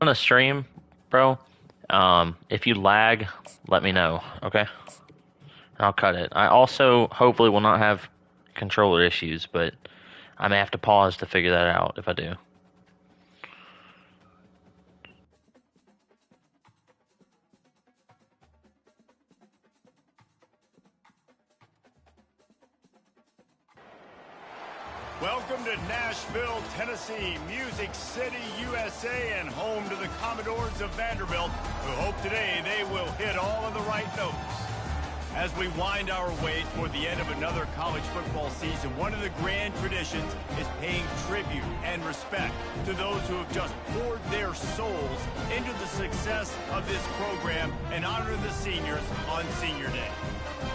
on a stream, bro, if you lag, let me know, okay? I'll cut it. I also hopefully will not have controller issues, but I may have to pause to figure that out if I do. Welcome to Nashville, Tennessee, Music City, USA, and home to the Commodores of Vanderbilt, who hope today they will hit all of the right notes. As we wind our way toward the end of another college football season, one of the grand traditions is paying tribute and respect to those who have just poured their souls into the success of this program and honor the seniors on Senior Day.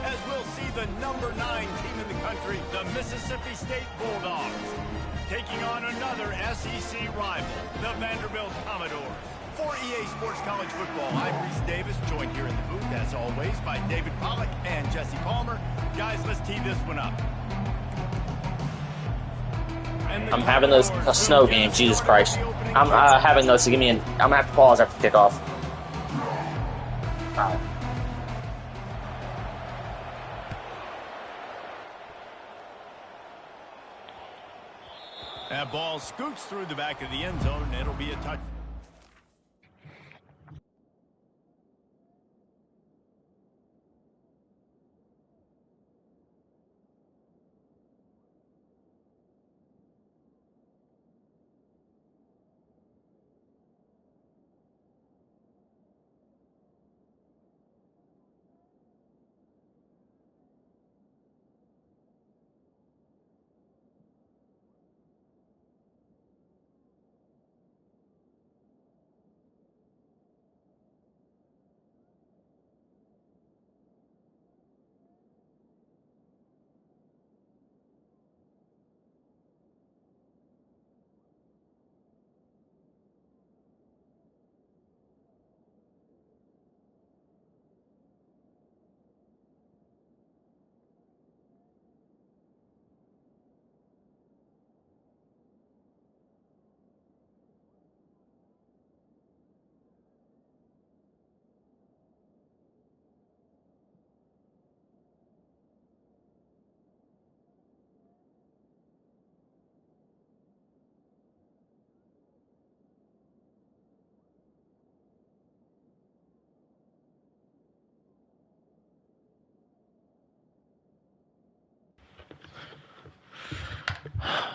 As we'll see the number 9 team in the country, the Mississippi State Bulldogs, taking on another SEC rival, the Vanderbilt Commodores. For EA Sports College Football, I'm Reese Davis, joined here in the booth, as always, by David Pollack and Jesse Palmer. Guys, let's tee this one up. I'm having a snow game, Jesus Christ. I'm having those, so give me I'm gonna have to pause after kickoff. Wow. That ball scoots through the back of the end zone, and it'll be a touch.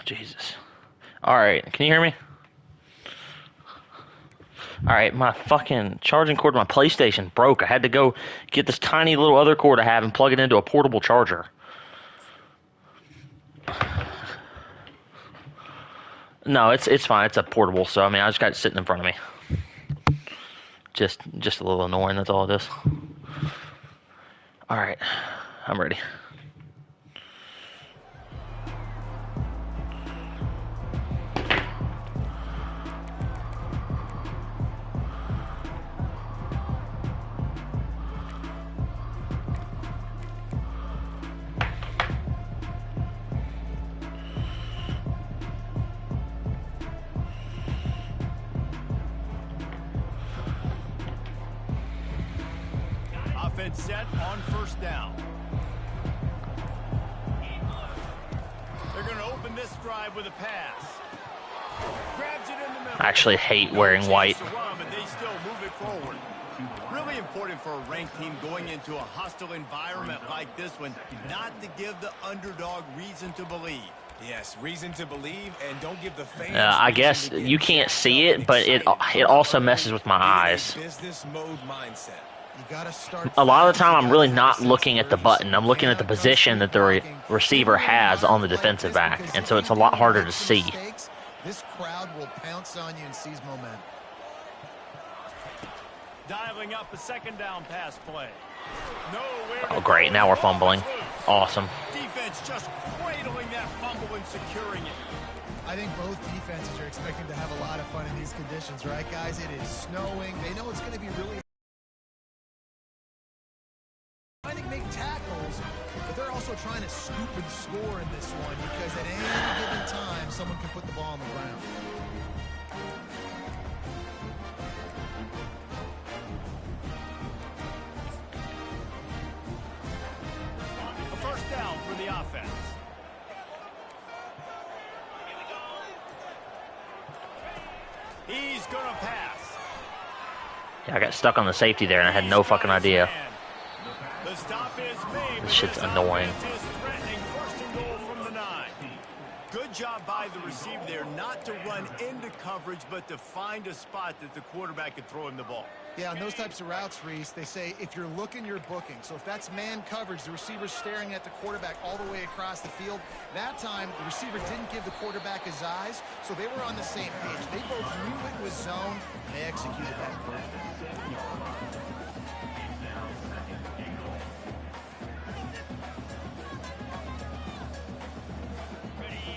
Jesus. Alright, can you hear me? Alright, my fucking charging cord to my PlayStation broke. I had to go get this tiny little other cord I have and plug it into a portable charger. No, it's fine. It's a portable, so I mean I just got it sitting in front of me. Just a little annoying, that's all it is. Alright, I'm ready. Offense set on first down. They're going to open this drive with a pass. Grabs it in the middle. I actually hate wearing white. But they still move it forward. Really important for a ranked team going into a hostile environment like this one, not to give the underdog reason to believe. Yes, reason to believe, and don't give the fans. I guess you can't see it, but it also messes with my eyes. Business mode mindset. A lot of the time, I'm really not looking at the button. I'm looking at the position that the receiver has on the defensive back, and so it's a lot harder to see. This crowd will pounce on you and seize momentum. Dialing up a second down pass play. Oh, great. Now we're fumbling. Awesome. Defense just cradling that fumble and securing it. I think both defenses are expecting to have a lot of fun in these conditions, right, guys? It is snowing. They know it's going to be really trying to make tackles, but they're also trying to scoop and score in this one because at any given time, someone can put the ball on the ground. the offense. He's going to pass. Yeah, I got stuck on the safety there, and I had no fucking idea. The stop is made. This shit's annoying. Is threatening 1st and goal from the 9. Good job by the receiver there, not to run into coverage, but to find a spot that the quarterback could throw him the ball. Yeah, on those types of routes, Reese, they say if you're looking, you're booking. So if that's man coverage, the receiver's staring at the quarterback all the way across the field. That time, the receiver didn't give the quarterback his eyes, so they were on the same page. They both knew it was zone, and they executed that perfectly.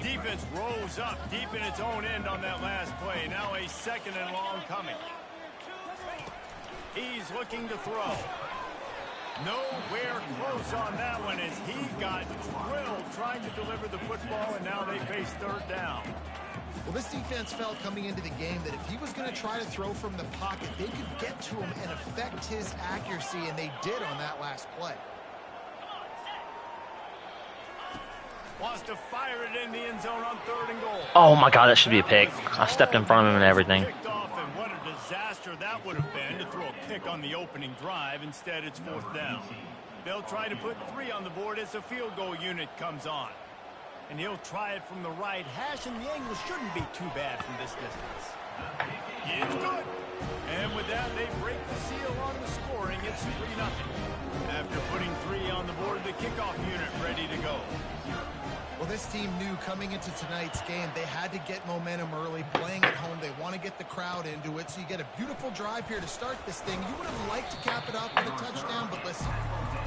Defense rolls up deep in its own end on that last play. Now a 2nd and long coming. He's looking to throw. Nowhere close on that one as he got drilled trying to deliver the football, and now they face 3rd down. Well, this defense felt coming into the game that if he was going to try to throw from the pocket, they could get to him and affect his accuracy, and they did on that last play. Wants to fire it in the end zone on 3rd and goal. Oh my god, that should be a pick. I stepped in front of him and everything. Off, and what a disaster that would have been to throw a pick on the opening drive. Instead, it's 4th down. They'll try to put 3 on the board as the field goal unit comes on. And he'll try it from the right hash, and the angle shouldn't be too bad from this distance. It's good. And with that, they break the seal on the scoring. It's 3-0. After putting 3 on the board, the kickoff unit ready to go. Well, this team knew coming into tonight's game they had to get momentum early, playing at home. They want to get the crowd into it, so you get a beautiful drive here to start this thing. You would have liked to cap it off with a touchdown, but listen,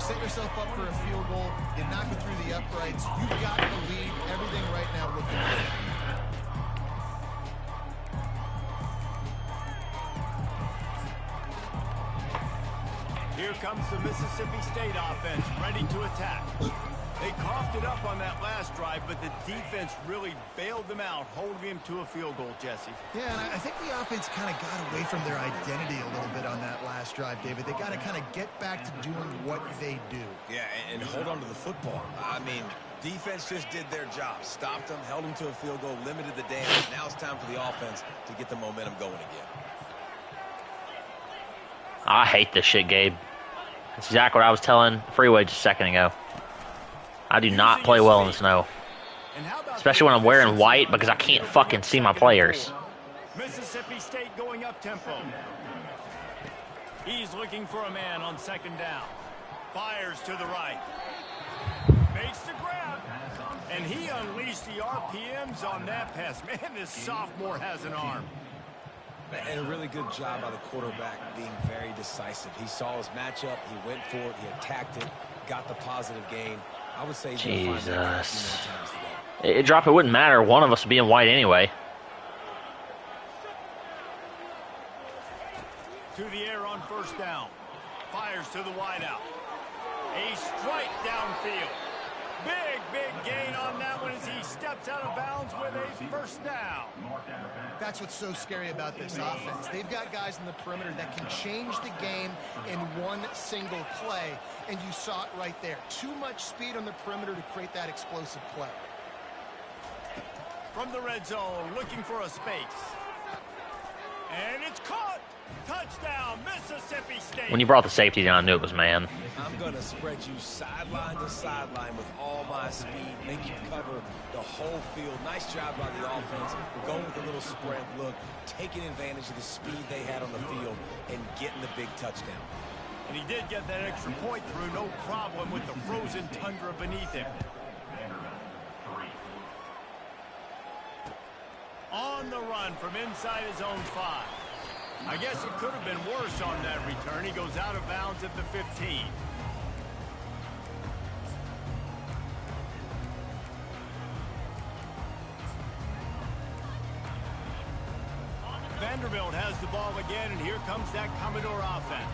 set yourself up for a field goal. You knock it through the uprights. You've got the lead. Everything right now looking good. Here comes the Mississippi State offense, ready to attack. They coughed it up on that last drive, but the defense really bailed them out, holding him to a field goal, Jesse. Yeah, and I think the offense kind of got away from their identity a little bit on that last drive, David. They got to kind of get back to doing what they do. Yeah, and hold on to the football. I mean, defense just did their job. Stopped them, held them to a field goal, limited the damage. Now it's time for the offense to get the momentum going again. I hate this shit, Gabe. That's exactly what I was telling Freeway just a second ago. I do not play well in the snow. Especially when I'm wearing white because I can't fucking see my players. Mississippi State going up tempo. He's looking for a man on 2nd down. Fires to the right. Makes the grab. And he unleashed the RPMs on that pass. Man, this sophomore has an arm. And a really good job by the quarterback being very decisive. He saw his matchup. He went for it. He attacked it. Got the positive gain. I would say Jesus. It drop, it wouldn't matter. One of us would be in white anyway. To the air on 1st down. Fires to the wideout. A strike downfield. Big gain on that one as he steps out of bounds with a 1st down. That's what's so scary about this offense. They've got guys in the perimeter that can change the game in one single play, and you saw it right there. Too much speed on the perimeter to create that explosive play. From the red zone, looking for a space. And it's caught. Touchdown, Mississippi State. When you brought the safety down, I knew it was man. I'm going to spread you sideline to sideline with all my speed, make you cover the whole field. Nice job by the offense. We're going with a little spread look, taking advantage of the speed they had on the field and getting the big touchdown. And he did get that extra point through, no problem with the frozen tundra beneath him. On the run from inside his own 5. I guess it could have been worse on that return. He goes out of bounds at the 15. Vanderbilt has the ball again, and here comes that Commodore offense.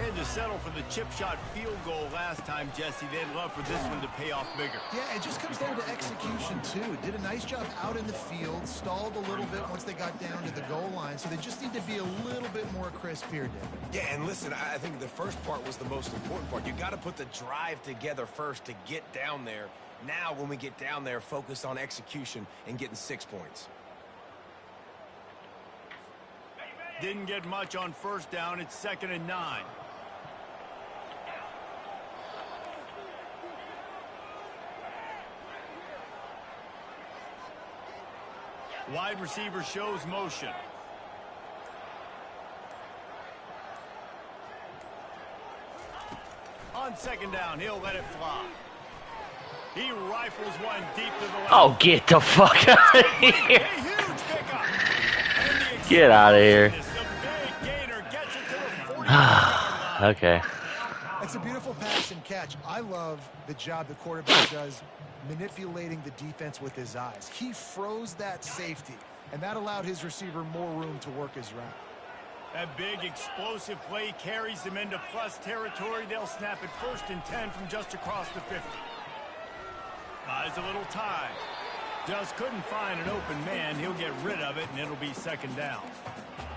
And to settle for the chip shot field goal last time, Jesse, they'd love for this one to pay off bigger. Yeah, it just comes down to execution, too. Did a nice job out in the field, stalled a little bit once they got down to the goal line, so they just need to be a little bit more crisp here, David. Yeah, and listen, I think the first part was the most important part. You got to put the drive together first to get down there. Now, when we get down there, focus on execution and getting 6 points. Didn't get much on first down. It's 2nd and 9. Wide receiver shows motion. On 2nd down, he'll let it fly. He rifles one deep to the left. Oh, get the fuck out of here. A huge pickup. And the Get out of here. the big gainer gets it to the 40-yard line. Okay. It's a beautiful pass and catch. I love the job the quarterback does manipulating the defense with his eyes. He froze that safety, and that allowed his receiver more room to work his route. That big explosive play carries them into plus territory. They'll snap it 1st and 10 from just across the 50. Buys a little time. Just couldn't find an open man. He'll get rid of it, and it'll be 2nd down.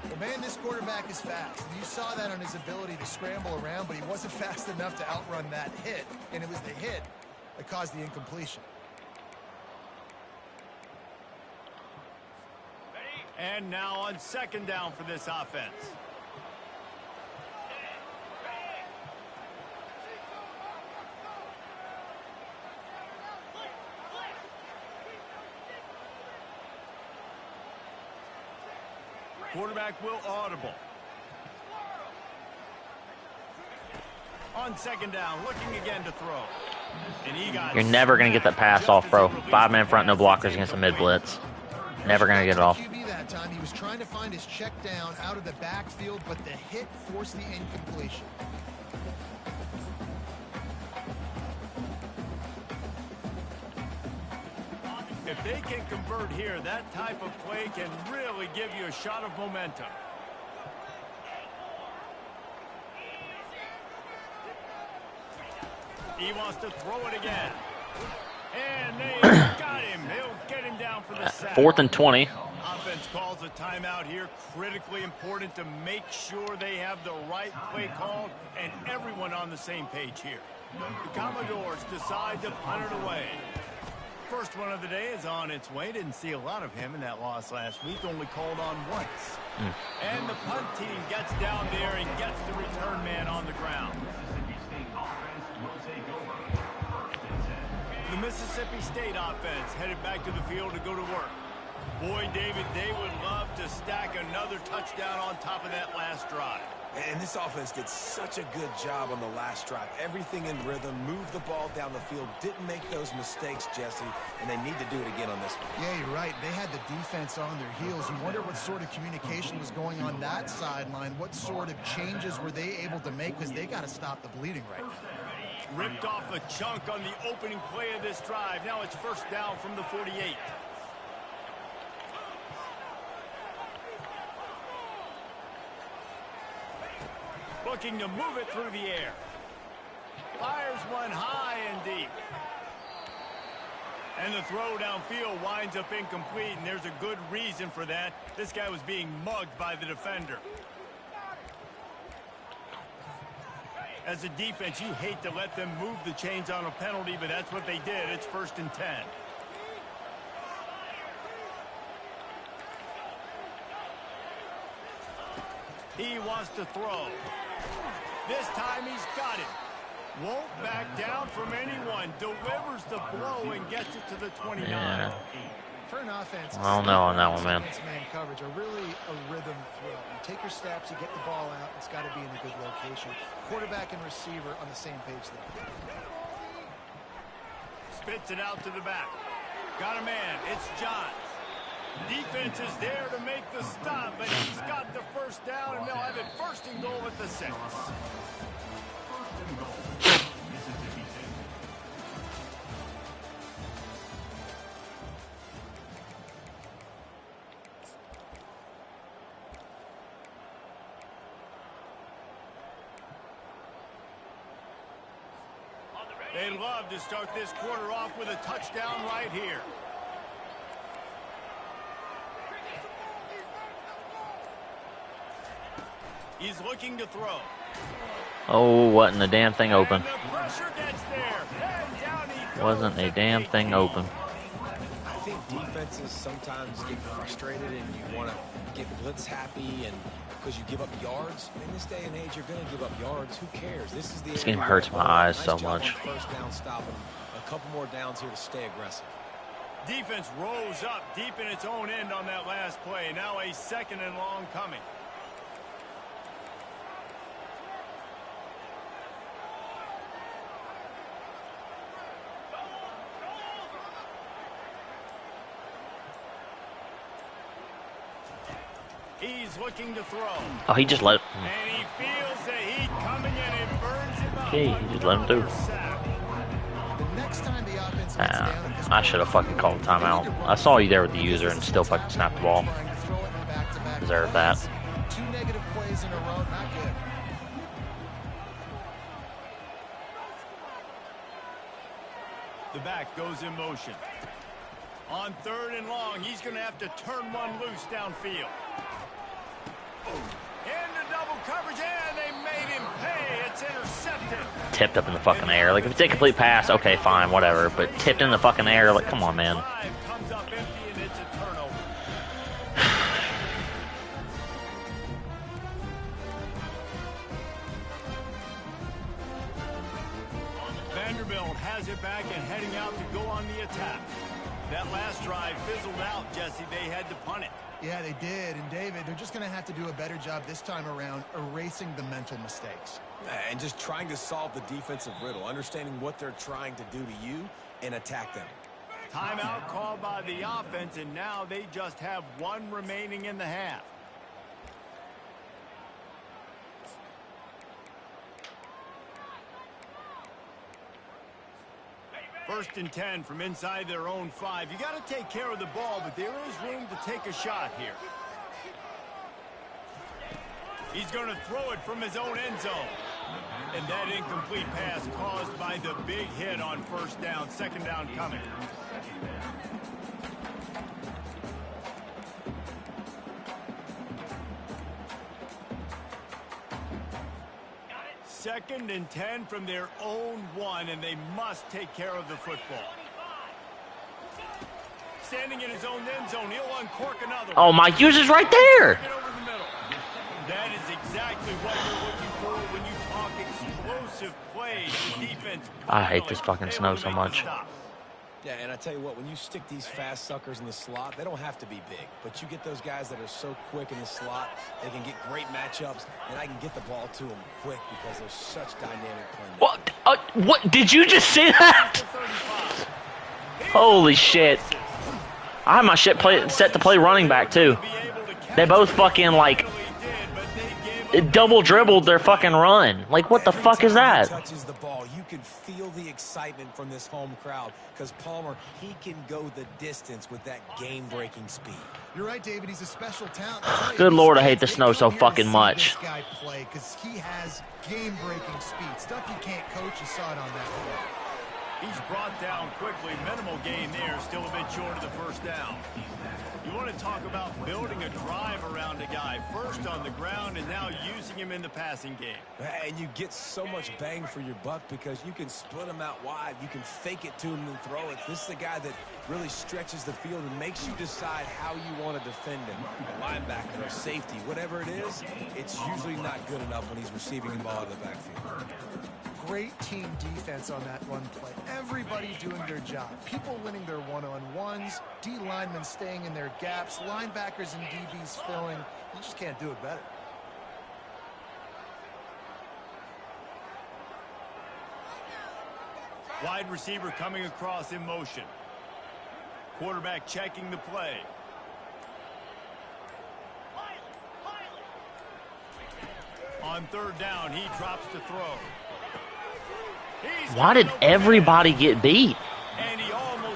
Well, man, this quarterback is fast. You saw that on his ability to scramble around, but he wasn't fast enough to outrun that hit, and it was the hit that caused the incompletion. And now on 2nd down for this offense. Quarterback will audible. On 2nd down, looking again to throw. And he got You're never going to get that pass off, bro. 5-man front, no blockers against a mid-blitz. Never going to get it off. QB that time, he was trying to find his check down out of the backfield, but the hit forced the incompletion. If they can convert here, that type of play can really give you a shot of momentum. He wants to throw it again. And they got him. They'll get him down for the sack. 4th and 20. Offense calls a timeout here. Critically important to make sure they have the right play called and everyone on the same page here. The Commodores decide to punt it away. First one of the day is on its way. Didn't see a lot of him in that loss last week. Only called on once. And the punt team gets down there and gets the return man on the ground. The Mississippi State offense headed back to the field to go to work. Boy, David, they would love to stack another touchdown on top of that last drive. And this offense did such a good job on the last drive. Everything in rhythm, moved the ball down the field, didn't make those mistakes, Jesse, and they need to do it again on this one. Yeah, you're right. They had the defense on their heels. You wonder what sort of communication was going on that sideline. What sort of changes were they able to make, because they got to stop the bleeding right now. Ripped off a chunk on the opening play of this drive. Now it's 1st down from the 48. Looking to move it through the air. Fires one high and deep. And the throw downfield winds up incomplete, and there's a good reason for that. This guy was being mugged by the defender. As a defense, you hate to let them move the chains on a penalty, but that's what they did. It's 1st and 10. He wants to throw. This time he's got it. Won't back down from anyone. Delivers the blow and gets it to the 29. Yeah. For an offense, I don't know on that one, man. Man coverage are really a rhythm throw. You take your steps, you get the ball out. It's got to be in a good location. Quarterback and receiver on the same page there. Spits it out to the back. Got a man. It's Johns. Defense is there to make the stop, but he's got the 1st down, and they'll have it 1st and goal at the 6. They love to start this quarter off with a touchdown right here. He's looking to throw. Oh, wasn't a damn thing open. And the pressure gets there. And down he goes. Wasn't a damn thing open. I think defenses sometimes get frustrated and you want to get blitz happy and because you give up yards. In this day and age, you're going to give up yards. Who cares? This game hurts my eyes so much. First down, stop them. A couple more downs here to stay aggressive. Defense rose up deep in its own end on that last play. Now a 2nd and long coming. He's looking to throw. Oh, he just let. And he feels the heat coming and it burns him up. Okay, he just let him through. The next time the offense gets down at this I should have fucking called a timeout. I saw you there with the user and still fucking snapped the ball. trying to throw it in back-to-back Deserve that. plays. 2 negative plays in a row, not good. The back goes in motion. On 3rd and long, he's going to have to turn one loose downfield. Into double coverage, and they made him pay. It's intercepted. Tipped up in the fucking air. Like, if it's a complete pass, okay, fine, whatever. But tipped in the fucking air, like, come on, man. Drive comes up empty, and it's a turnover. Vanderbilt has it back and heading out to go on the attack. That last drive fizzled out, Jesse. They had to punt it. Yeah, they did. And, David, they're just going to have to do a better job this time around erasing the mental mistakes. And just trying to solve the defensive riddle, understanding what they're trying to do to you and attack them. Timeout called by the offense, and now they just have 1 remaining in the half. First and 10 from inside their own 5. You got to take care of the ball, but there is room to take a shot here. He's going to throw it from his own end zone. And that incomplete pass caused by the big hit on 1st down. 2nd down coming. Second and 10 from their own 1, and they must take care of the football. Standing in his own end zone, he'll uncork another. Oh, my user's right there. Get over the middle. That is exactly what you're looking for when you talk explosive plays. The defense. I hate this fucking able snow to so make the much. stop. Yeah, and I tell you what, when you stick these fast suckers in the slot, they don't have to be big. But you get those guys that are so quick in the slot, they can get great matchups, and I can get the ball to them quick because they're such dynamic playmakers. What? Did you just see that? 35. Holy shit. I have my shit set to play running back, too. They both fucking, like, double dribbled their fucking run. Like, what the fuck is that? Touches the ball, you can feel the excitement from this home crowd because Palmer, he can go the distance with that game-breaking speed. You're right, David. He's a special talent. I'll tell you, Good these Lord, I guys, hate the they snow come so here to fucking see much. This guy play because he has game-breaking speed. Stuff you can't coach. You saw it on that play. He's brought down quickly. Minimal gain there. Still a bit short of the 1st down. You want to talk about building a drive around a guy. First on the ground and now using him in the passing game. And you get so much bang for your buck because you can split him out wide. You can fake it to him and throw it. This is the guy that really stretches the field and makes you decide how you want to defend him. A linebacker, a safety, whatever it is, it's usually not good enough when he's receiving the ball out of the backfield. Great team defense on that run play. Everybody doing their job. People winning their one-on-ones, D linemen staying in their gaps, linebackers and DBs filling. You just can't do it better. Wide receiver coming across in motion. Quarterback checking the play. On 3rd down, he drops to throw. Why did everybody get beat?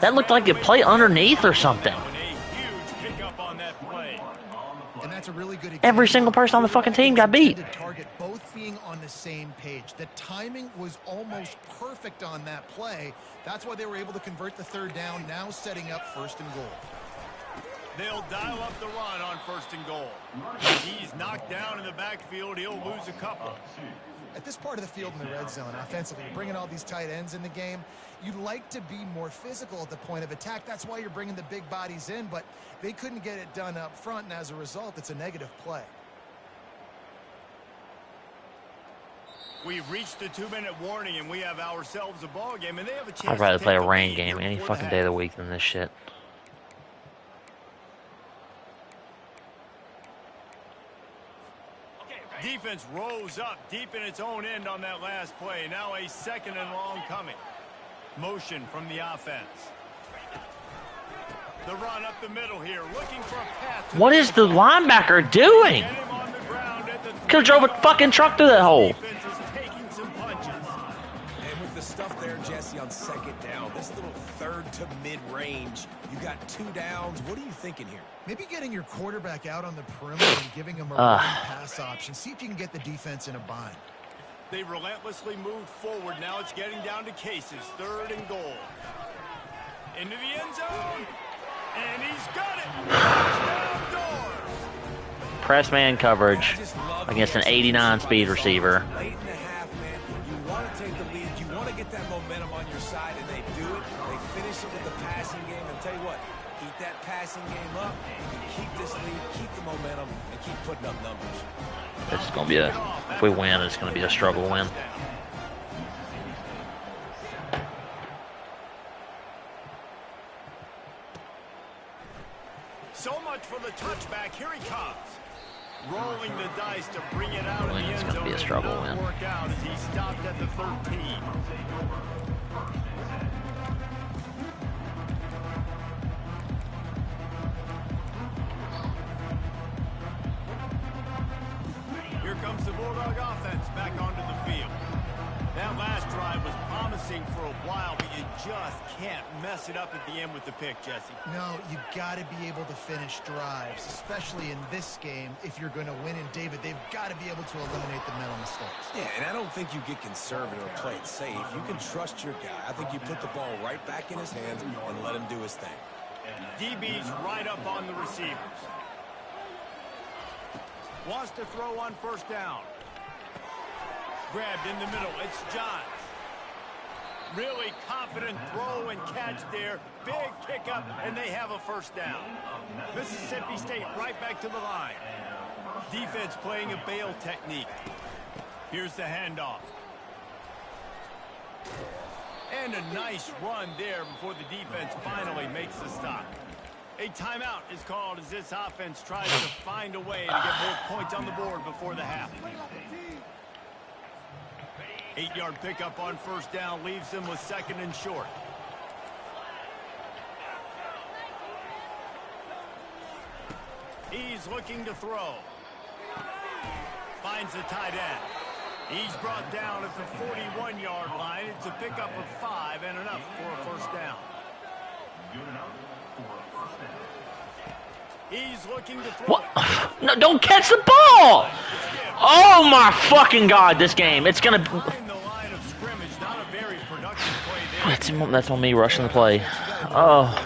That looked like it played underneath or something. And that's a really good Every single person on the fucking team got beat. Target both being on the same page. The timing was almost perfect on that play. That's why they were able to convert the third down, now setting up 1st and goal. They'll dial up the run on 1st and goal. He's knocked down in the backfield. He'll lose a couple. At this part of the field in the red zone, offensively, you're bringing all these tight ends in the game. You'd like to be more physical at the point of attack. That's why you're bringing the big bodies in, but they couldn't get it done up front, and as a result, it's a negative play. We've reached the 2-minute warning, and we have ourselves a ball game, and they have a chance. I'd rather to play take a the rain lead game here any before the fucking day of the half. week than this shit. Defense rose up deep in its own end on that last play. Now a 2nd and long coming. Motion from the offense. The run up the middle here, looking for a path. What is the linebacker doing? Get him on the ground at the Could have drove a fucking truck through that hole. defense is taking some punches. And with the stuff there, Jesse, on 2nd down, this little 3rd to mid-range, you got 2 downs. What are you thinking here? Maybe getting your quarterback out on the perimeter and giving him a run pass option. See if you can get the defense in a bind. They relentlessly moved forward. Now it's getting down to cases. 3rd and goal. Into the end zone. And he's got it. Touchdown doors. Press man coverage against an 89 speed receiver. Late in the half, man, you want to take the lead. You want to get that momentum on your side, and they do it. They finish it with the passing game. And tell you what, keep that passing game up. You keep this lead, keep the momentum, and keep putting up numbers. This is gonna be a. If we win, it's gonna be a struggle win. So much for the touchback. Here he comes. Rolling the dice to bring it out in the It's end gonna zone. be a struggle It did not win. work out as he stopped at the 13. Here comes the Bulldog offense back onto the field. That last drive was promising for a while, but you just can't mess it up at the end with the pick, Jesse. No, you got to be able to finish drives, especially in this game. If you're going to win, and David, they've got to be able to eliminate the mental mistakes. Yeah, and I don't think you get conservative or play it safe. You can trust your guy. I think you put the ball right back in his hands and let him do his thing. DB's right up on the receivers. Wants to throw on 1st down. Grabbed in the middle. It's Johns. Really confident throw and catch there. Big pickup, and they have a 1st down. Mississippi State right back to the line. Defense playing a bail technique. Here's the handoff. And a nice run there before the defense finally makes the stop. A timeout is called as this offense tries to find a way to get more points on the board before the half. 8-yard pickup on 1st down leaves them with 2nd and short. He's looking to throw. Finds the tight end. He's brought down at the 41-yard line. It's a pickup of 5 and enough for a 1st down. He's looking to throw. What? No, don't catch the ball! Oh my fucking god! This game, it's gonna. Behind the line of scrimmage, not a very productive play there. That's on me rushing the play. Oh.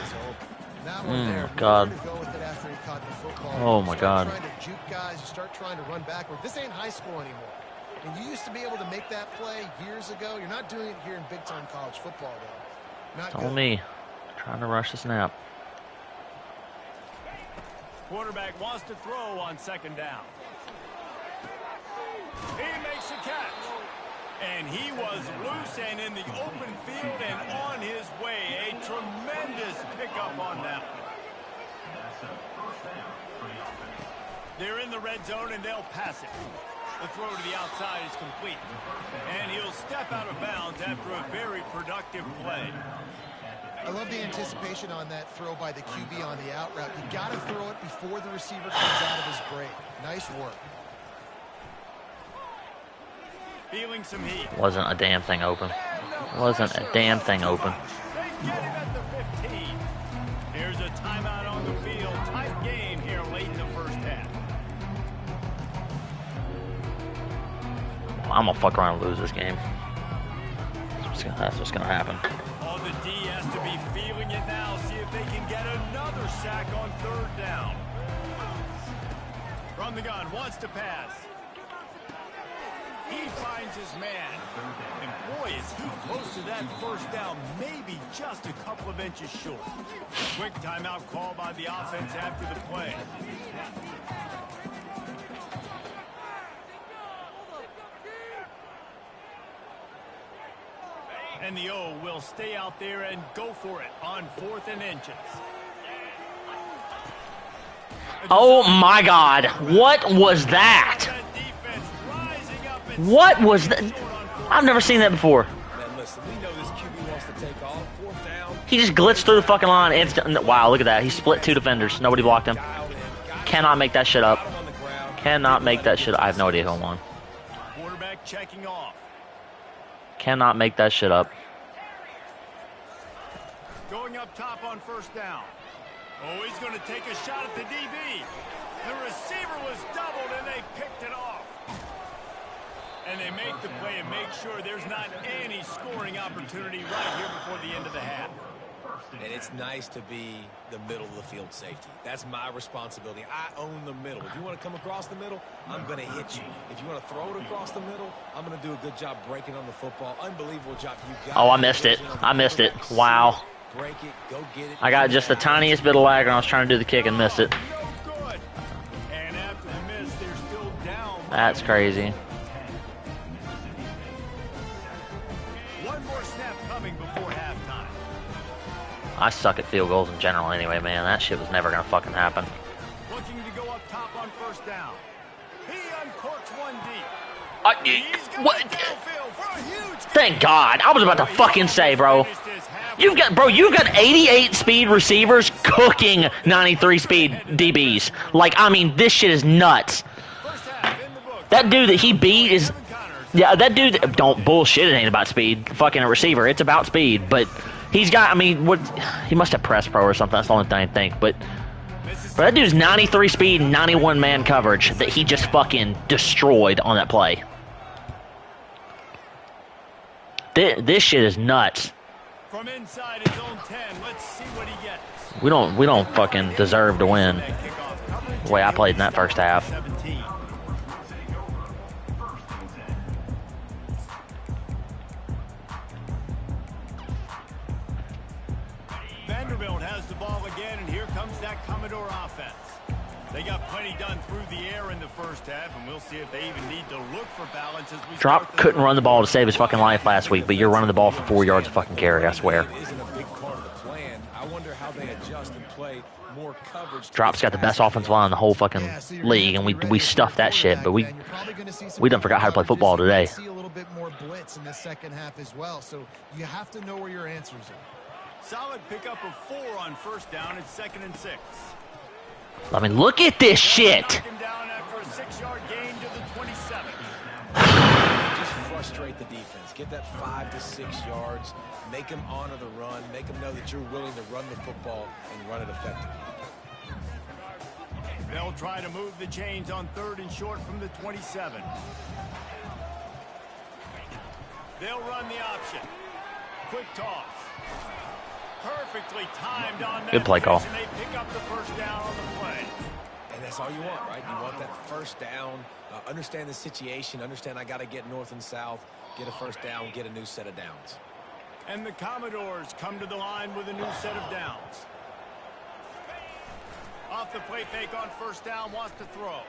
That one there, God. nowhere to go with it after he caught the football. Oh, my You start God. Trying to juke guys, you start trying to run backward. This ain't high school anymore. And you used to be able to make that play years ago. You're not doing it here in big-time college football, though. Not It's on good. me. Trying to rush the snap. Quarterback wants to throw on 2nd down. He makes a catch. And he was loose and in the open field and on his way. A tremendous pickup on that one. They're in the red zone and they'll pass it. The throw to the outside is complete. And he'll step out of bounds after a very productive play. I love the anticipation on that throw by the QB on the out route. You got to throw it before the receiver comes out of his break. Nice work. Feeling some heat. Wasn't a damn thing open. Wasn't a damn thing open. They get him at the 15. Here's a timeout on the field. Tight game here late in the 1st half. I'm gonna fuck around and lose this game. That's what's gonna happen. Oh, the D has to be feeling it now. See if they can get another sack on 3rd down. From the gun, wants to pass. He finds his man. And boy, is he close to that 1st down, maybe just a couple of inches short. Quick timeout call by the offense after the play. And the O will stay out there and go for it on 4th and inches. Oh my God! What was that? What was that? I've never seen that before. Man, listen, we know this QB wants to take off. 4th down. He just blitzed through the fucking line. Wow, look at that. He split 2 defenders. Nobody blocked him. Cannot make that shit up. Cannot make that shit up. I have no idea who I'm on. Quarterback checking off. Cannot make that shit up. Going up top on 1st down. Oh, he's going to take a shot at the DB. The receiver was doubled, and they picked it off. And they make the play and make sure there's not any scoring opportunity right here before the end of the half. And it's nice to be the middle of the field safety. That's my responsibility. I own the middle. If you want to come across the middle, I'm going to hit you. If you want to throw it across the middle, I'm going to do a good job breaking on the football. Unbelievable job. You got Oh, I missed it. I missed it. Wow. Break it, go get it. I got just the tiniest bit of lag, and I was trying to do the kick and missed it. No good. And after the miss, they're still down. That's crazy. One more snap coming before halftime. I suck at field goals in general anyway, man. That shit was never gonna fucking happen. Looking to go up top on 1st down. He uncorks one deep. He's got What? it downfield for a huge Thank God. I was about to fucking say, bro. You've got 88 speed receivers cooking 93 speed DBs. Like, I mean, this shit is nuts. First half in the books. That dude that he beat is, yeah, that dude, don't bullshit, it ain't about speed. Fucking a receiver, it's about speed. But he's got, I mean, what, he must have press pro or something. That's the only thing I think. But that dude's 93 speed, 91 man coverage that he just fucking destroyed on that play. This shit is nuts. From inside his own 10, let's see what he gets. We don't fucking deserve to win the way I played in that first half. 17. Vanderbilt has the ball again, and here comes that Commodore offense. They got plenty done through the air in the first half, and we'll see if they even need to look for balance as we Drop couldn't run the ball to save his fucking life last week, but you're running the ball for 4 yards of fucking carry, I swear. It isn't a big part of the plan. I wonder how they adjust and play more coverage. Drop's got the best offensive line in the whole fucking league, and we stuffed that shit, but we done forgot how to play football today. See a little bit more blitz in the second half as well, so you have to know where your answers are. Solid pickup of 4 on 1st down. It's 2nd and 6. I mean, look at this shit. Knock him down after a 6-yard gain to the 27. Just frustrate the defense. Get that 5 to 6 yards. Make them honor the run. Make them know that you're willing to run the football and run it effectively. They'll try to move the chains on 3rd and short from the 27. They'll run the option. Quick toss. Perfectly timed on that. Good play call. They pick up the 1st down on the play. And that's all you want, right? You want that 1st down. Understand the situation. Understand I got to get north and south. Get a 1st down. Get a new set of downs. And the Commodores come to the line with a new set of downs. Off the play fake on 1st down. Wants to throw.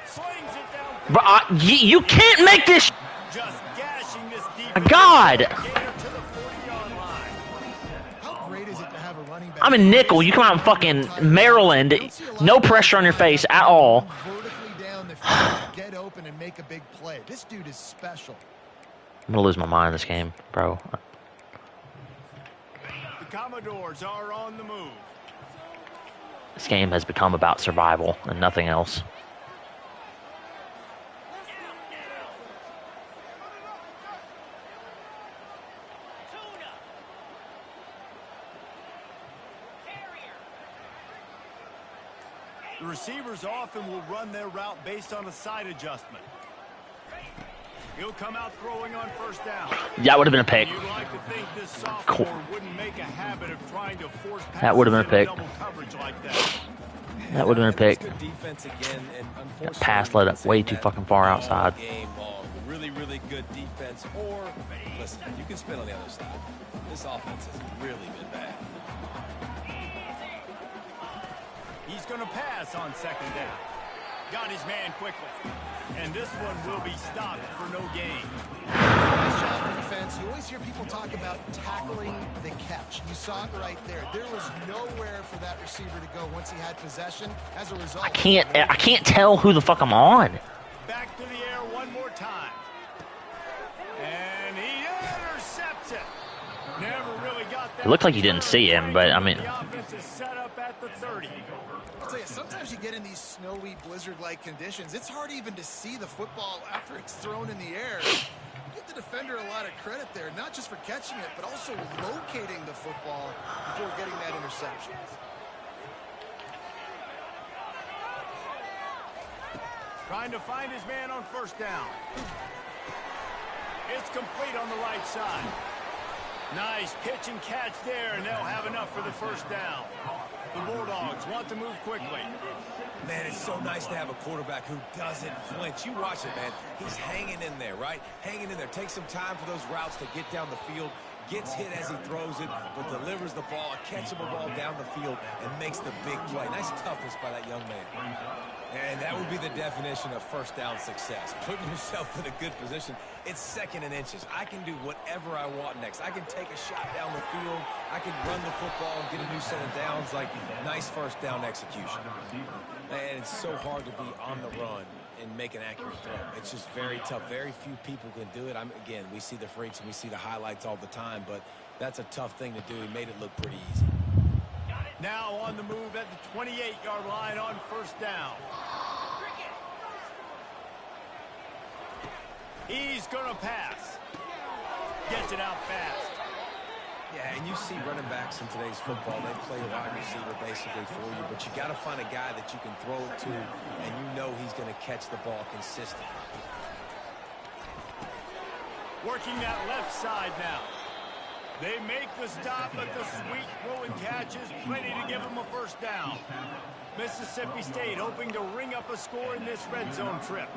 Slings it down. Bro, you can't make this. Just gashing this defense. God. Gainer to the 40-yard line. How great is it to have a running back? I'm a nickel. You come out in fucking Maryland. No pressure on your face at all. Vertically down the field, get open and make a big play. This dude is special. I'm going to lose my mind this game, bro. The Commodores are on the move. This game has become about survival and nothing else. The Receivers often will run their route based on a side adjustment. He'll come out throwing on first down. That would have been a pick. You'd like to think this sophomore wouldn't make a habit of trying to force passes That would have been a pick. double coverage like that. That would have been a pick. Good defense again, and That pass led up way too fucking far outside. Game long. Really, really good defense. Or, listen, you can spin on the other side. This offense has really been bad. He's going to pass on second down. Got his man quickly. And this one will be stopped for no gain. Nice job on defense. You always hear people talk about tackling the catch. You saw it right there. There was nowhere for that receiver to go once he had possession. As a result, I can't tell who the fuck I'm on. Back to the air one more time. And he intercepts it. Never really got that. It looked like you didn't see him, but I mean. The offense is set up at the 30. I'll tell you, sometimes you get in these snowy, blizzard-like conditions. It's hard even to see the football after it's thrown in the air. You give the defender a lot of credit there, not just for catching it, but also locating the football before getting that interception. Trying to find his man on first down. It's complete on the right side. Nice pitch and catch there, and they'll have enough for the first down. The Bulldogs want to move quickly. Man, it's so nice to have a quarterback who doesn't flinch. You watch it, man. He's hanging in there, right? Hanging in there. Takes some time for those routes to get down the field. Gets hit as he throws it, but delivers the ball, a catchable ball down the field, and makes the big play. Nice toughness by that young man. And that would be the definition of first down success. Putting yourself in a good position. It's second and inches. I can do whatever I want next. I can take a shot down the field. I can run the football and get a new set of downs. Like, nice first down execution. And it's so hard to be on the run and make an accurate throw. It's just very tough. Very few people can do it. Again, we see the freaks and we see the highlights all the time, but that's a tough thing to do. He made it look pretty easy. Now on the move at the 28-yard line on first down. He's going to pass. Gets it out fast. Yeah, and you see running backs in today's football, they play a wide receiver basically for you, but you got to find a guy that you can throw it to, and you know he's going to catch the ball consistently. Working that left side now. They make the stop, but the sweet throw and catch is plenty to give them a first down. Mississippi State hoping to ring up a score in this red zone trip.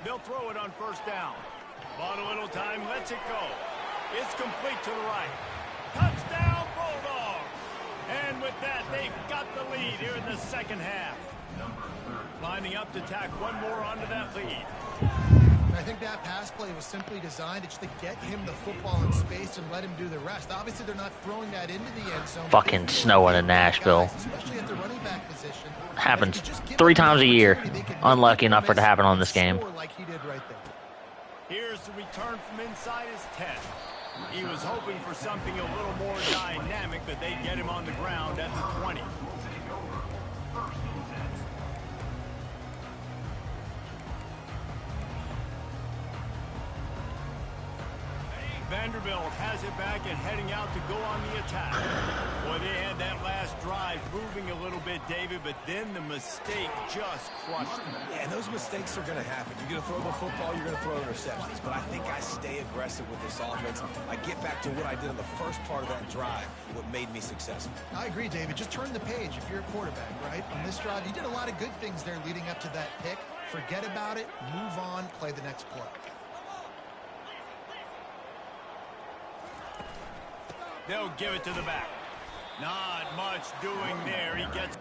They'll throw it on first down. Bought a little time, lets it go. It's complete to the right. Touchdown, Bulldogs! And with that, they've got the lead here in the second half. Lining up to tack one more onto that lead. I think that pass play was simply designed just to get him the football in space and let him do the rest. Obviously, they're not throwing that into the end zone. Fucking snowing in Nashville. Especially at the running back position. Happens 3 times a year. Unlucky enough for it to happen on this game. Like he did right there. Here's the return from inside his 10. He was hoping for something a little more dynamic, but they get him on the ground at the 20. Vanderbilt has it back and heading out to go on the attack. Boy, they had that last drive moving a little bit, David, but then the mistake just crushed them. Yeah, and those mistakes are going to happen. You're going to throw the football, you're going to throw interceptions. But I think I stay aggressive with this offense. I get back to what I did in the first part of that drive, what made me successful. I agree, David. Just turn the page if you're a quarterback, right? On this drive, you did a lot of good things there leading up to that pick. Forget about it, move on, play the next play. They'll give it to the back. Not much doing there. He gets...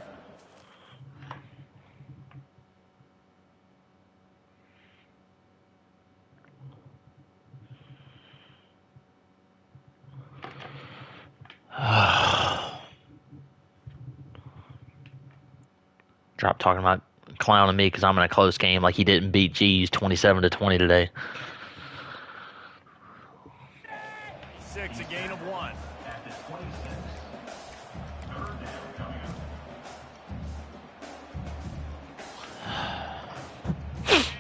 Drop talking about clowning me because I'm in a close game like he didn't beat G's 27-20 today. 6, a gain of 1.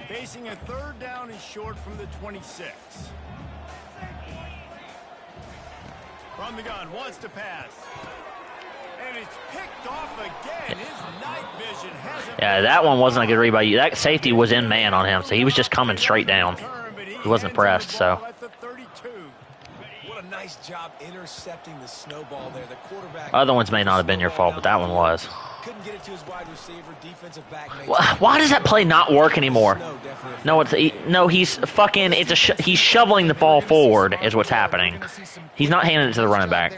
Facing a third down and short from the 26. From the gun, wants to pass. And And it's picked off again. His night vision hasn't. Yeah, that one wasn't a good read by you. That safety was in man on him, so he was just coming straight down. He wasn't pressed, so. What a nice job intercepting the snowball there. The quarterback. Other ones may not have been your fault, but that one was. Couldn't get it to his wide receiver, defensive back. Why does that play not work anymore? No, he's fucking. He's shoveling the ball forward is what's happening. He's not handing it to the running back.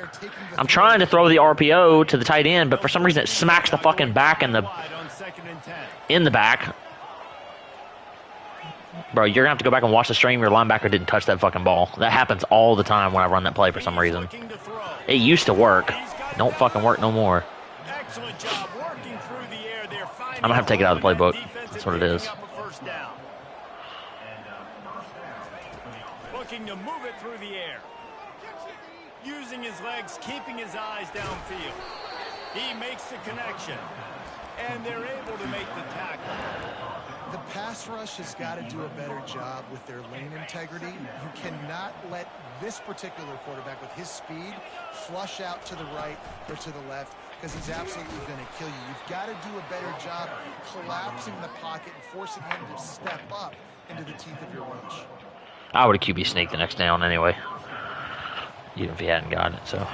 I'm trying to throw the RPO to the tight end, but for some reason it smacks the fucking back in the back. Bro, you're gonna have to go back and watch the stream. Your linebacker didn't touch that fucking ball. That happens all the time when I run that play for some reason. It used to work. Don't fucking work no more. Excellent job working through the air there. I'm gonna have to take it out of the playbook. That's what it is. Looking to move it through the air. Using his legs, keeping his eyes downfield. He makes the connection. And they're able to make the tackle. The pass rush has got to do a better job with their lane integrity. You cannot let this particular quarterback with his speed flush out to the right or to the left because he's absolutely going to kill you. You've got to do a better job collapsing the pocket and forcing him to step up into the teeth of your rush. I would have QB sneaked the next down anyway, even if he hadn't gotten it, so.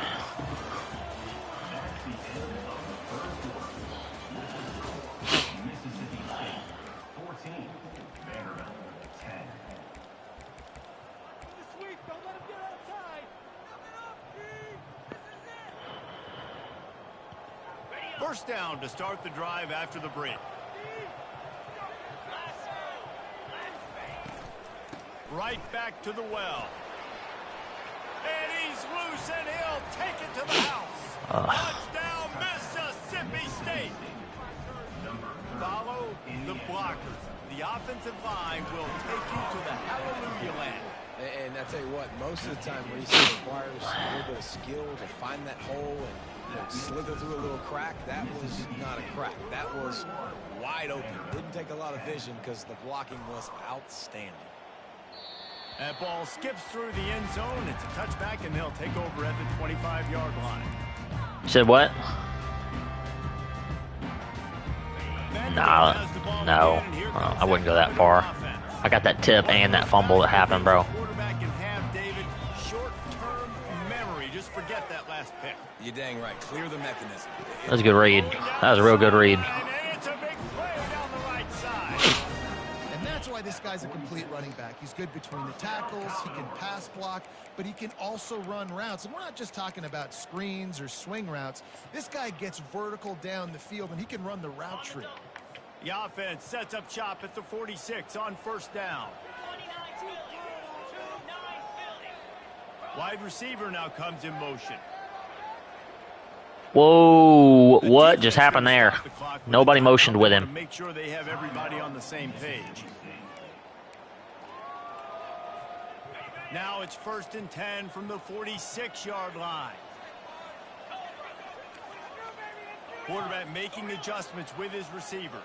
First down to start the drive after the break. Right back to the well. And he's loose and he'll take it to the house. Touchdown, Mississippi State. Follow the blockers. The offensive line will take you to the hallelujah land. And I tell you what, most of the time Reese requires a little bit of skill to find that hole and slither through a little crack. That was not a crack. That was wide open. Didn't take a lot of vision because the blocking was outstanding. That ball skips through the end zone. It's a touchback, and they'll take over at the 25-yard line. Said what? Nah, no. I wouldn't go that far. I got that tip and that fumble that happened, bro. Quarterback can have, David, short-term memory. Just forget that last pick. You're dang right. Clear the mechanism. That was a good read. That was a real good read. It's a big play down the right side. And that's why this guy's a complete running back. He's good between the tackles. He can pass block, but he can also run routes. And we're not just talking about screens or swing routes. This guy gets vertical down the field, and he can run the route tree. The offense sets up shop at the 46 on first down. Wide receiver now comes in motion. Whoa, what just happened there? Nobody motioned with him. Make sure they have everybody on the same page. Now it's 1st and 10 from the 46-yard line. Quarterback making adjustments with his receivers.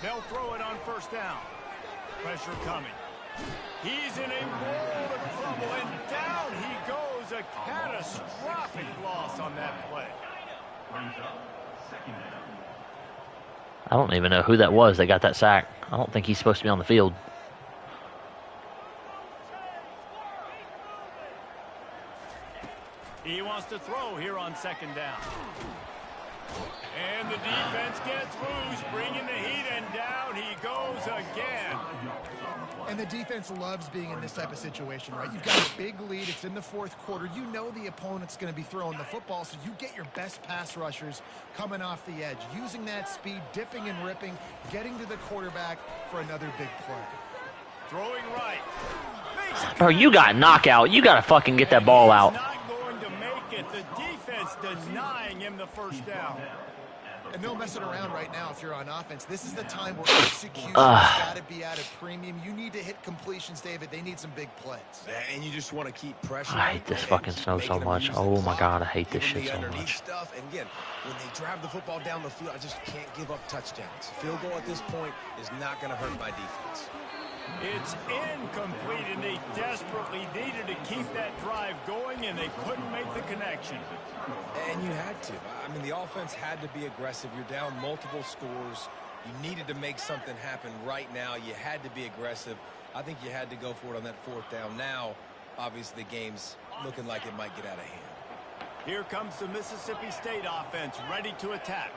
They'll throw it on first down. Pressure coming. He's in a world of trouble, and down he goes. A catastrophic loss on that play. I don't even know who that was that got that sack. I don't think he's supposed to be on the field. He wants to throw here on 2nd down. And the defense gets loose, bringing the heat, and down he goes again. And the defense loves being in this type of situation, right? You've got a big lead. It's in the 4th quarter. You know the opponent's going to be throwing the football, so you get your best pass rushers coming off the edge, using that speed, dipping and ripping, getting to the quarterback for another big play. Throwing right. Bro, you got knockout. You got to fucking get that ball out. Not going to make it. The defense denying him the first down. And no messing around right now if you're on offense. This is the time where execution's got to be at a premium. You need to hit completions, David. They need some big plays. And you just want to keep pressure. I hate this fucking snow so much. Oh my god, I hate this shit so much. Stuff. And again, when they drive the football down the field, I just can't give up touchdowns. Field goal at this point is not going to hurt my defense. It's incomplete, and they desperately needed to keep that drive going, and they couldn't make the connection. And you had to. I mean, the offense had to be aggressive. You're down multiple scores. You needed to make something happen right now. You had to be aggressive. I think you had to go for it on that fourth down. Now, obviously, the game's looking like it might get out of hand. Here comes the Mississippi State offense, ready to attack.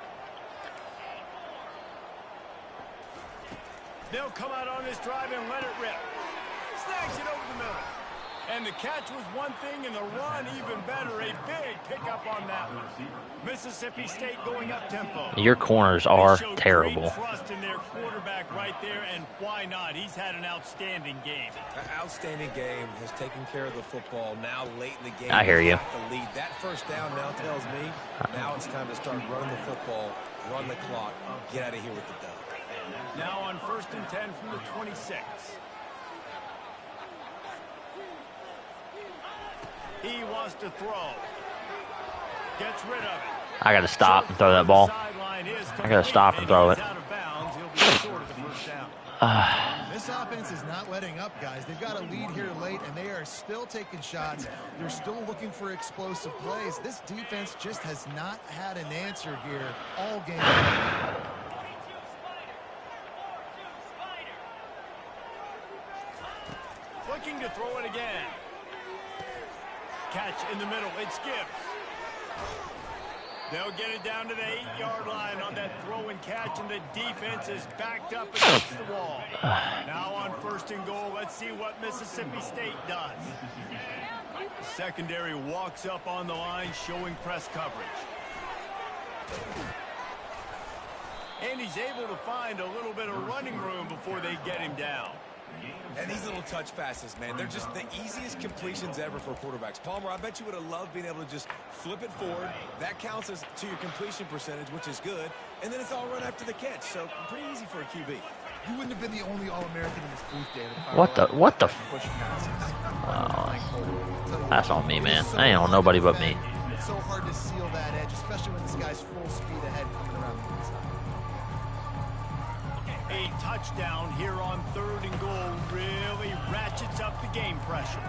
They'll come out on this drive and let it rip. Snags it over the middle. And the catch was one thing, and the run even better. A big pickup on that one. Mississippi State going up tempo. Your corners are terrible. Great trust in their quarterback right there, and why not? He's had an outstanding game. An outstanding game, has taken care of the football. Now late in the game, I hear you. The lead. That first down now tells me now it's time to start running the football, run the clock, get out of here with the dub. Now on 1st and 10 from the 26. He wants to throw. Gets rid of it. I got to stop and throw that ball. I got to stop and throw it. This offense is not letting up, guys. They've got a lead here late, and they are still taking shots. They're still looking for explosive plays. This defense just has not had an answer here all game long. Looking to throw it again. Catch in the middle. It's Gibbs. They'll get it down to the 8-yard line on that throw and catch, and the defense is backed up against the wall. Now on 1st and goal, let's see what Mississippi State does. Secondary walks up on the line, showing press coverage. And he's able to find a little bit of running room before they get him down. And these little touch passes, man, they're just the easiest completions ever for quarterbacks. Palmer, I bet you would have loved being able to just flip it forward. That counts as to your completion percentage, which is good. And then it's all run after the catch, so pretty easy for a QB. You wouldn't have been the only All-American in this booth, David. What the? Push passes. That's on me, man. That ain't on nobody but me. It's so hard to seal that edge, especially when this guy's full speed ahead coming around the inside. A touchdown here on 3rd and goal really ratchets up the game pressure.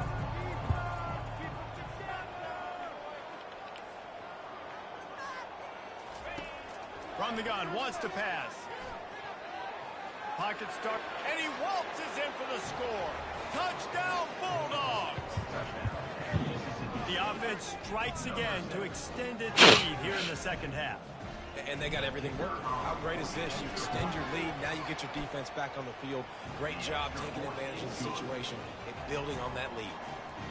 From the gun, wants to pass. Pocket start, and he waltzes in for the score. Touchdown, Bulldogs! The offense strikes again to extend its lead here in the second half. And they got everything working. How great is this? You extend your lead. Now you get your defense back on the field. Great job taking advantage of the situation and building on that lead.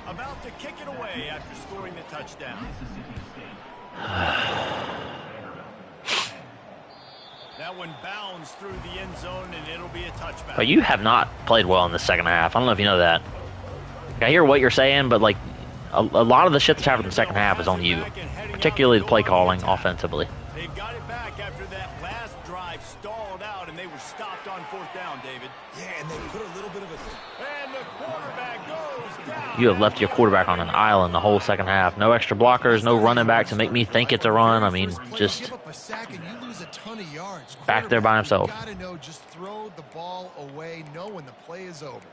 About to kick it away after scoring the touchdown. That one bounds through the end zone, and it'll be a touchback. But you have not played well in the second half. I don't know if you know that. I hear what you're saying, but like a lot of the shit that's happened in the second half is on you, particularly the play calling offensively. They've got it back after that last drive stalled out, and they were stopped on 4th down, David. Yeah, and they put a little bit of a... And the quarterback goes down. You have left your quarterback on an island the whole second half. No extra blockers, no running back to make me think it's a run. I mean, just back there by himself. You gotta know, just throw the ball away, know when the play is over.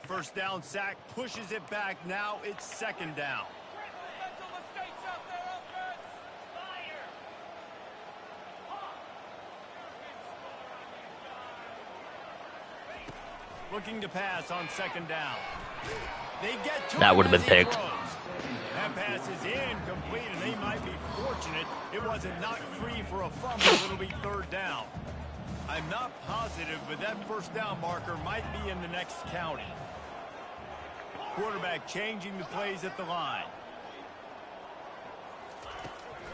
First down sack, pushes it back. Now it's 2nd down. Looking to pass on 2nd down. They get to that would have been picked. That pass is incomplete, and they might be fortunate it wasn't knocked free for a fumble. It'll be 3rd down. I'm not positive, but that 1st down marker might be in the next county. Quarterback changing the plays at the line.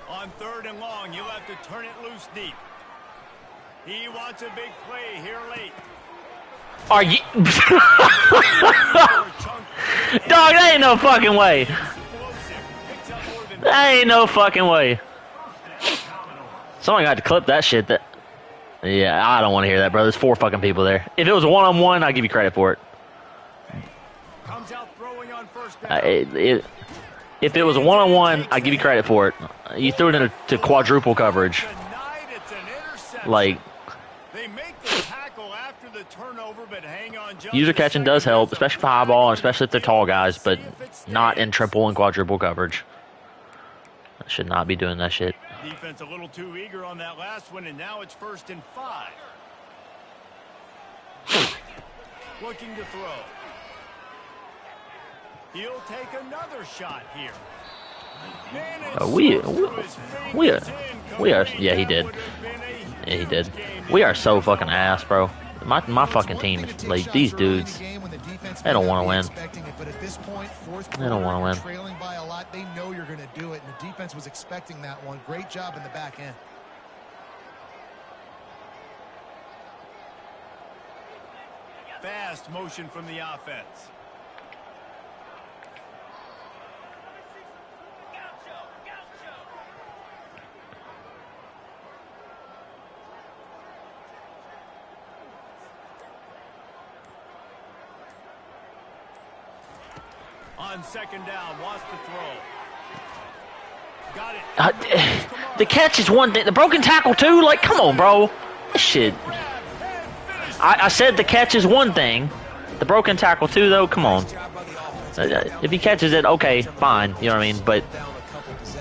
On 3rd and long, you'll have to turn it loose deep. He wants a big play here late. Are you? Dog, that ain't no fucking way. That ain't no fucking way. Someone got to clip that shit. Yeah, I don't want to hear that, bro. There's 4 fucking people there. If it was a one-on-one, I'd give you credit for it. Comes out throwing on 1st down. If it was a one-on-one, I'd give you credit for it. You threw it into quadruple coverage. Tonight it's an Like, They make the tackle after the turnover, but hang on just user a catching second. does help, There's a especially for high ball, and flag on especially if the they're tall field. guys, Let's but see if it not in stands. triple and quadruple coverage. I should not be doing that shit. Defense a little too eager on that last one, and now it's 1st and 5. Looking to throw. He'll take another shot here. And it's We through his are, fingers, yeah, he incomplete. did. That would have been a Yeah, he did. huge game We are here. so fucking ass, bro. My fucking team is like these dudes. They don't want to win. They don't want to win. Trailing by a lot, they know you're going to do it, and the defense was expecting that one. Great job in the back end. Fast motion from the offense. On 2nd down, wants to throw. Got it. The catch is one thing. The broken tackle too. Like, come on, bro. This shit. I said the catch is one thing. The broken tackle too, though. Come on. If he catches it, okay, fine. You know what I mean? But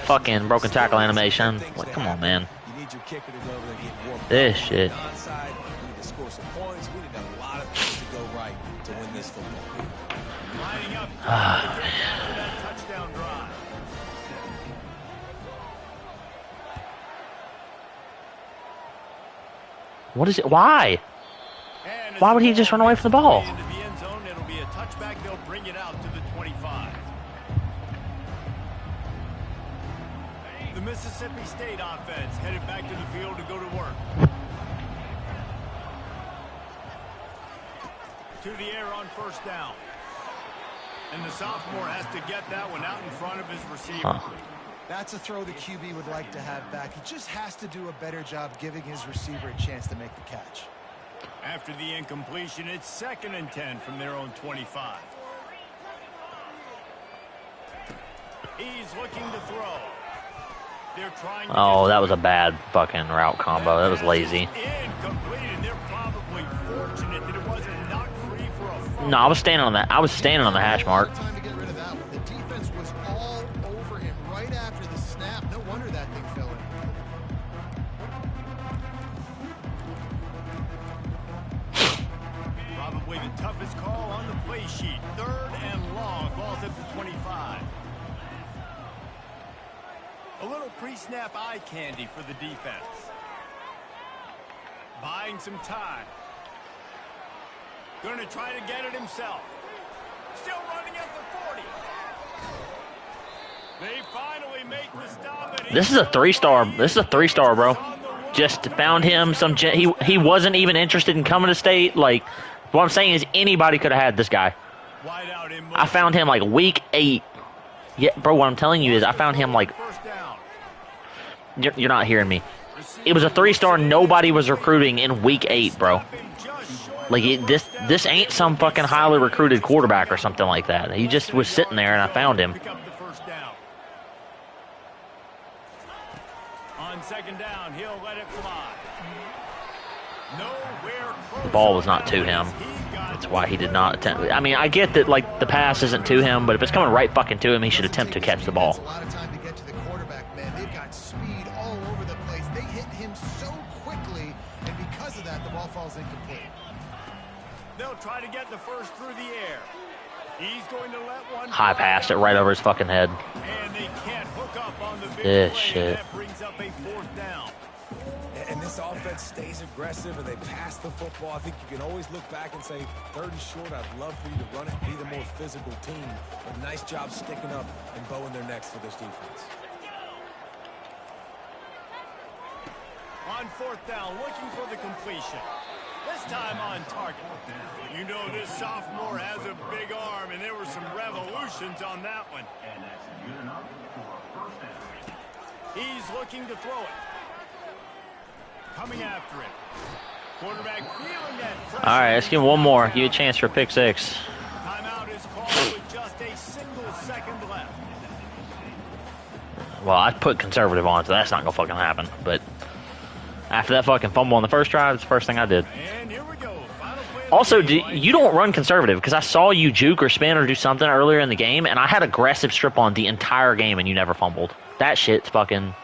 fucking broken tackle animation. Like, come on, man. You need your kicker to go over there and get warmed up. This shit. Onside, we need to score some points. We need a lot of things to go right to win this football game. Lining up to get that touchdown drive. What is it? Why? And as Why would he the just run ball away from the makes ball? its way into the end zone, it'll be a touchback. They'll bring it out to the 25. The Mississippi State offense headed back to the field to go to work. To the air on 1st down. And the sophomore has to get that one out in front of his receiver. That's a throw the QB would like to have back. He just has to do a better job giving his receiver a chance to make the catch. After the incompletion, it's 2nd and 10 from their own 25. He's looking to throw. They're trying to Oh, get that to was it. a bad fucking route combo. That was lazy. Incomplete, and they're probably fortunate that it wasn't knocked free for a fumble. No, I was standing on that. I was standing on the hash mark. Time to get rid of that one. The defense was all over him right after the snap. No wonder that thing fell in. Probably the toughest call on the play sheet. 3rd and long. Ball's at the 25. A little pre-snap eye candy for the defense. Buying some time. Going to try to get it himself. Still running at the 40. They finally make the stop. And This is a 3-star. This is a 3-star, bro. Just found him some. He wasn't even interested in coming to state. Like, what I'm saying is anybody could have had this guy. Wide out in I found him like week 8. Yeah, bro. What I'm telling you is I found him like. 1st down. You're not hearing me. It was a 3-star. Nobody was recruiting in week 8, bro. Like this ain't some fucking highly recruited quarterback or something like that. He just was sitting there and I found him. Pick up the 1st down. On 2nd down, he'll let it fly. Nowhere close. The ball was not to him. That's why he did not attempt. I mean, I get that like the pass isn't to him, but if it's coming right fucking to him, he should attempt to catch the ball. A lot of time to get to the quarterback, man. They've got speed all over the place. They hit him so quickly, and because of that, the ball falls incomplete. They'll try to get the first through the air. He's going to let one High passed it right over his fucking head. and they can't hook up on the big This play. shit. That brings up a 4th down. And this offense stays aggressive and they pass the football. I think you can always look back and say, 30 short, I'd love for you to run it and be the more physical team. But nice job sticking up and bowing their necks for this defense. On 4th down, looking for the completion. This time on target. You know this sophomore has a big arm, and there were some revolutions on that one. He's looking to throw it. Coming after it. Quarterback feeling that pressure. All right, let's give him one more. Give you a chance for a pick 6. Timeout is called with just a single second left. Well, I put conservative on, so that's not gonna fucking happen. But After that fucking fumble on the first drive, it's the first thing I did. And here we go. Final play of the Also, game. you don't run conservative because I saw you juke or spin or do something earlier in the game, and I had aggressive strip on the entire game, and you never fumbled. That shit's fucking.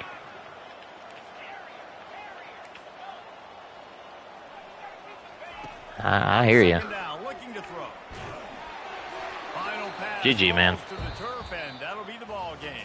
I hear you. Second down, looking to throw. Final pass GG, man. falls to the turf, and that'll be the ball game.